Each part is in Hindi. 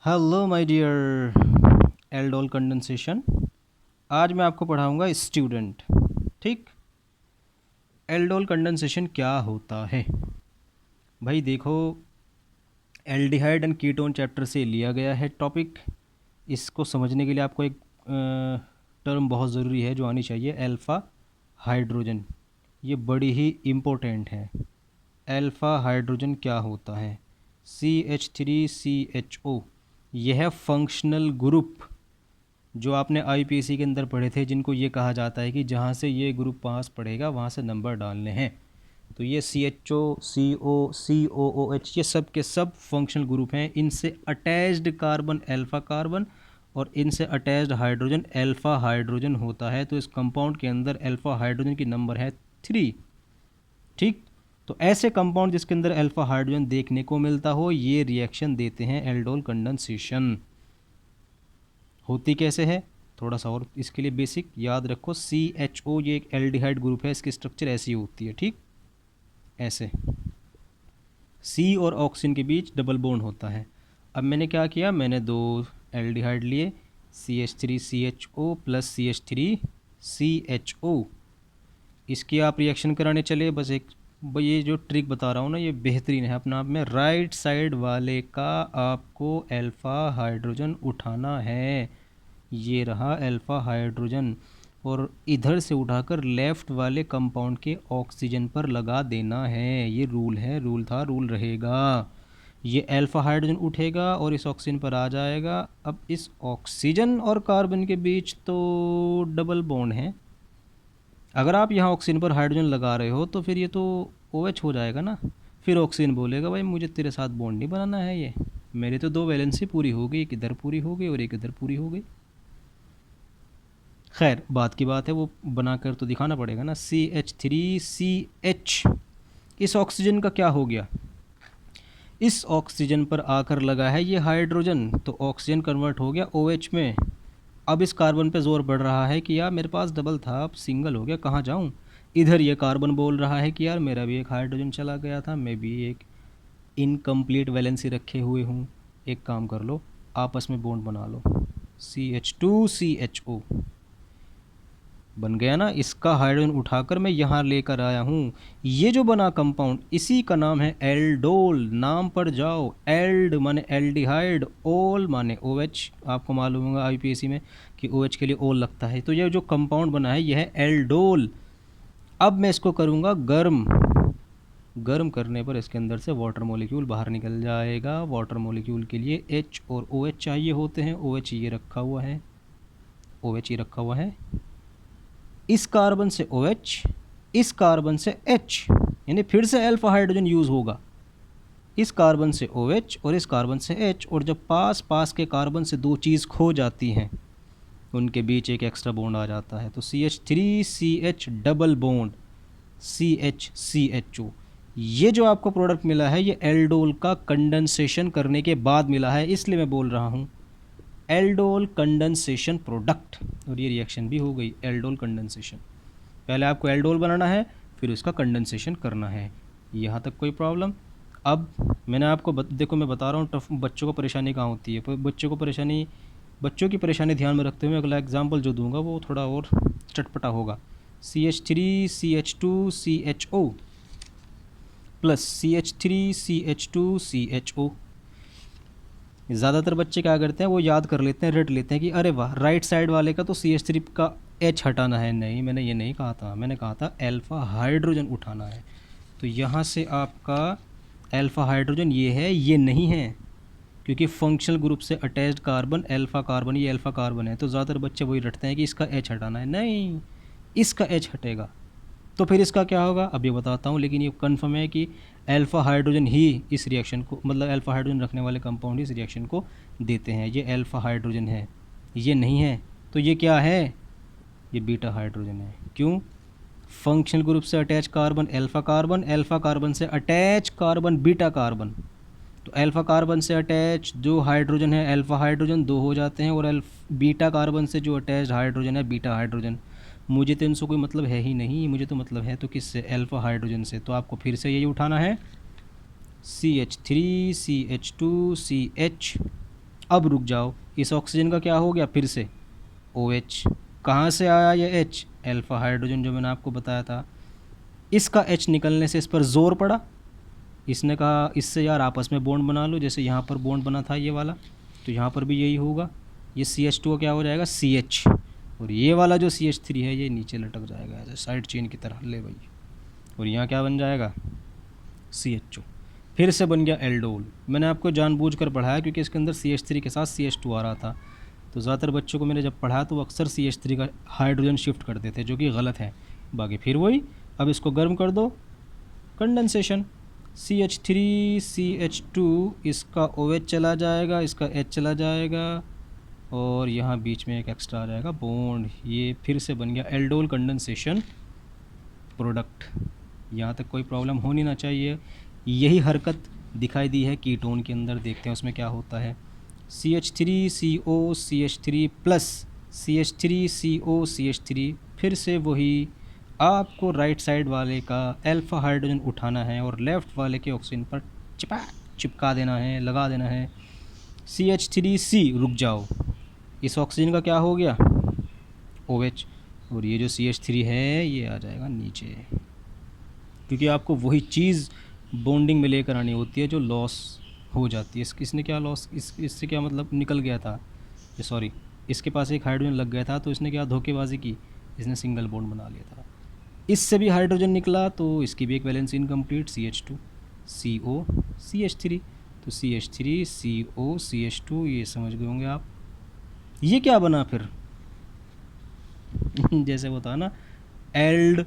Hello my dear aldol condensation. आज मैं आपको पढ़ाऊंगा स्टूडेंट। ठीक, एल्डोल कंडेंसेशन क्या होता है? भाई देखो, एल्डिहाइड एंड कीटोन चैप्टर से लिया गया है टॉपिक। इसको समझने के लिए आपको एक टर्म बहुत ज़रूरी है जो आनी चाहिए, अल्फ़ा हाइड्रोजन। ये बड़ी ही इम्पोर्टेंट है। अल्फ़ा हाइड्रोजन क्या होता है? CH3CHO, यह है फंक्शनल ग्रुप जो आपने आईपीएससी के अंदर पढ़े थे, जिनको ये कहा जाता है कि जहाँ से ये ग्रुप पास पड़ेगा वहाँ से नंबर डालने हैं। तो ये CHO, CO, COOH, ये सब के सब फंक्शनल ग्रुप हैं। इनसे अटैच्ड कार्बन अल्फ़ा कार्बन और इनसे अटैच्ड हाइड्रोजन अल्फ़ा हाइड्रोजन होता है। तो इस कंपाउंड के अंदर अल्फ़ा हाइड्रोजन की नंबर है 3। ठीक, तो ऐसे कंपाउंड जिसके अंदर अल्फ़ा हाइड्रोजन देखने को मिलता हो, ये रिएक्शन देते हैं एल्डोल कंडेंसेशन। होती कैसे है, थोड़ा सा और इसके लिए बेसिक याद रखो। CHO ये एक एल्डिहाइड ग्रुप है, इसकी स्ट्रक्चर ऐसी होती है। ठीक, ऐसे C और ऑक्सीजन के बीच डबल बॉन्ड होता है। अब मैंने क्या किया, मैंने दो एल्डिहाइड लिए, CH3CHO प्लस CH3CHO। इसकी आप रिएक्शन कराने चले, बस एक ये जो ट्रिक बता रहा हूँ ना, ये बेहतरीन है अपना आप में। राइट साइड वाले का आपको अल्फ़ा हाइड्रोजन उठाना है, ये रहा अल्फ़ा हाइड्रोजन, और इधर से उठाकर लेफ़्ट वाले कंपाउंड के ऑक्सीजन पर लगा देना है। ये रूल है, रूल था, रूल रहेगा। ये अल्फ़ा हाइड्रोजन उठेगा और इस ऑक्सीजन पर आ जाएगा। अब इस ऑक्सीजन और कार्बन के बीच तो डबल बॉन्ड है। अगर आप यहाँ ऑक्सीजन पर हाइड्रोजन लगा रहे हो तो फिर ये तो OH हो जाएगा ना। फिर ऑक्सीजन बोलेगा भाई मुझे तेरे साथ बॉन्ड नहीं बनाना है, ये मेरी तो दो वैलेंसी पूरी हो गई, एक इधर पूरी हो गई और एक इधर पूरी हो गई। खैर, बात की बात है, वो बनाकर तो दिखाना पड़ेगा ना। CH3CH, इस ऑक्सीजन का क्या हो गया, इस ऑक्सीजन पर आकर लगा है ये हाइड्रोजन, तो ऑक्सीजन कन्वर्ट हो गया OH में। अब इस कार्बन पे जोर बढ़ रहा है कि यार मेरे पास डबल था, अब सिंगल हो गया, कहाँ जाऊँ। इधर ये कार्बन बोल रहा है कि यार मेरा भी एक हाइड्रोजन चला गया था, मैं भी एक इनकम्प्लीट वैलेंसी रखे हुए हूँ। एक काम कर लो, आपस में बॉन्ड बना लो, CH2CHO बन गया ना। इसका हाइड्रोजन उठाकर मैं यहाँ लेकर आया हूँ। ये जो बना कंपाउंड, इसी का नाम है एल्डोल। नाम पर जाओ, एल्ड माने एल्डिहाइड, ओल माने OH। आपको मालूम होगा आईपीएससी में कि OH के लिए ओल लगता है। तो ये जो कंपाउंड बना है ये है एल्डोल। अब मैं इसको करूँगा गर्म। गर्म करने पर इसके अंदर से वाटर मॉलिक्यूल बाहर निकल जाएगा। वाटर मॉलिक्यूल के लिए H और OH चाहिए होते हैं। OH ये रखा हुआ है, OH ये रखा हुआ है। इस कार्बन से OH, इस कार्बन से H, यानी फिर से अल्फा हाइड्रोजन यूज़ होगा। इस कार्बन से OH और इस कार्बन से H, और जब पास पास के कार्बन से दो चीज़ खो जाती हैं, उनके बीच एक एक्स्ट्रा बॉन्ड आ जाता है। तो CH3CH डबल बॉन्ड CH ये जो आपको प्रोडक्ट मिला है, ये एल्डोल का कंडेंसेशन करने के बाद मिला है, इसलिए मैं बोल रहा हूँ एल्डोल कंडेंसेशन प्रोडक्ट। और ये रिएक्शन भी हो गई, एल्डोल कंडेंसेशन। पहले आपको एल्डोल बनाना है, फिर उसका कंडेंसेशन करना है। यहाँ तक कोई प्रॉब्लम? अब मैंने आपको देखो, मैं बता रहा हूँ टफ बच्चों को परेशानी कहाँ होती है। बच्चों को परेशानी, बच्चों की परेशानी ध्यान में रखते हुए अगला एग्जाम्पल जो दूंगा वो थोड़ा और चटपटा होगा। CH3CH2CHO plus CH3CH2CHO। ज़्यादातर बच्चे क्या करते हैं, वो याद कर लेते हैं, रट लेते हैं कि अरे वाह, राइट साइड वाले का तो CH3 का H हटाना है। नहीं, मैंने ये नहीं कहा था, मैंने कहा था अल्फ़ा हाइड्रोजन उठाना है। तो यहाँ से आपका अल्फ़ा हाइड्रोजन ये है, ये नहीं है, क्योंकि फंक्शनल ग्रुप से अटैच्ड कार्बन अल्फ़ा कार्बन, ये अल्फ़ा कार्बन है। तो ज़्यादातर बच्चे वही रटते हैं कि इसका H हटाना है। नहीं, इसका H हटेगा। तो फिर इसका क्या होगा अब ये बताता हूँ, लेकिन ये कन्फर्म है कि अल्फ़ा हाइड्रोजन ही इस रिएक्शन को, मतलब अल्फ़ा हाइड्रोजन रखने वाले कंपाउंड इस रिएक्शन को देते हैं। ये अल्फ़ा हाइड्रोजन है, ये नहीं है। तो ये क्या है, ये बीटा हाइड्रोजन है। क्यों? फंक्शनल ग्रुप से attach carbon alpha carbon, alpha carbon से अटैच कार्बन बीटा कार्बन। तो अल्फ़ा कार्बन से अटैच जो हाइड्रोजन है अल्फ़ा हाइड्रोजन, दो हो जाते हैं, और बीटा कार्बन से जो अटैच हाइड्रोजन है बीटा हाइड्रोजन। मुझे तो इनसे कोई मतलब है ही नहीं, मुझे तो मतलब है तो किससे, अल्फ़ा हाइड्रोजन से। तो आपको फिर से यही उठाना है, CH3CH2CH अब रुक जाओ, इस ऑक्सीजन का क्या हो गया फिर से OH। कहाँ से आया ये H? अल्फ़ा हाइड्रोजन जो मैंने आपको बताया था, इसका H निकलने से इस पर ज़ोर पड़ा। इसने कहा इससे यार आपस में बॉन्ड बना लो, जैसे यहाँ पर बॉन्ड बना था ये वाला, तो यहाँ पर भी यही होगा। ये CH2 क्या हो जाएगा CH, और ये वाला जो CH3 है ये नीचे लटक जाएगा ऐसे साइड चेन की तरह, ले भाई, और यहाँ क्या बन जाएगा CHO। फिर से बन गया एल्डोल। मैंने आपको जानबूझकर पढ़ाया क्योंकि इसके अंदर CH3 के साथ CH2 आ रहा था, तो ज़्यादातर बच्चों को मैंने जब पढ़ाया तो वो अक्सर CH3 का हाइड्रोजन शिफ्ट करते थे, जो कि गलत है। बाकी फिर वही, अब इसको गर्म कर दो, कंडेंसेशन। CH3 CH2, इसका OH चला जाएगा, इसका H चला जाएगा, और यहाँ बीच में एक एक्स्ट्रा आ जाएगा बॉन्ड। ये फिर से बन गया एल्डोल कंडेंसेशन प्रोडक्ट। यहाँ तक कोई प्रॉब्लम होनी ना चाहिए। यही हरकत दिखाई दी है कीटोन के अंदर, देखते हैं उसमें क्या होता है। CH3CO CH3 plus CH3CO CH3, फिर से वही, आपको राइट साइड वाले का अल्फ़ा हाइड्रोजन उठाना है और लेफ़्ट वाले के ऑक्सीजन पर चिपका देना है, लगा देना है। CH3C, रुक जाओ, इस ऑक्सीजन का क्या हो गया OH, और ये जो CH3 है ये आ जाएगा नीचे, क्योंकि आपको वही चीज़ बॉन्डिंग में लेकर आनी होती है जो लॉस हो जाती है। इसने क्या लॉस, इससे क्या मतलब निकल गया था, ये सॉरी, इसके पास एक हाइड्रोजन लग गया था तो इसने क्या धोखेबाजी की, इसने सिंगल बॉन्ड बना लिया था। इससे भी हाइड्रोजन निकला तो इसकी भी एक valency incomplete, CH2 CO CH3, तो CH3 CO CH2, ये समझ गए होंगे आप। ये क्या बना फिर जैसे वो था ना एल्ड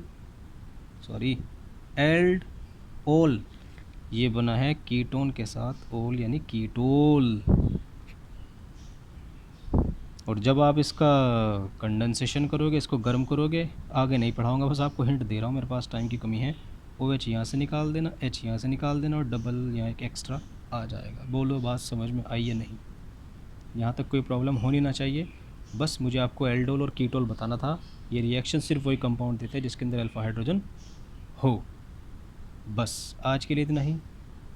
ओल, ये बना है कीटोन के साथ ओल यानी कीटोल। और जब आप इसका कंडेंसेशन करोगे, इसको गर्म करोगे, आगे नहीं पढ़ाऊंगा, बस आपको हिंट दे रहा हूँ, मेरे पास टाइम की कमी है। OH यहाँ से निकाल देना, H यहाँ से निकाल देना, और डबल यहाँ एक एक्स्ट्रा आ जाएगा। बोलो बात समझ में आई या नहीं? यहाँ तक कोई प्रॉब्लम होनी ना चाहिए। बस मुझे आपको एल्डोल और कीटोल बताना था। ये रिएक्शन सिर्फ वही कंपाउंड देते हैं जिसके अंदर अल्फ़ा हाइड्रोजन हो। बस आज के लिए इतना ही,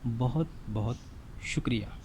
बहुत बहुत शुक्रिया।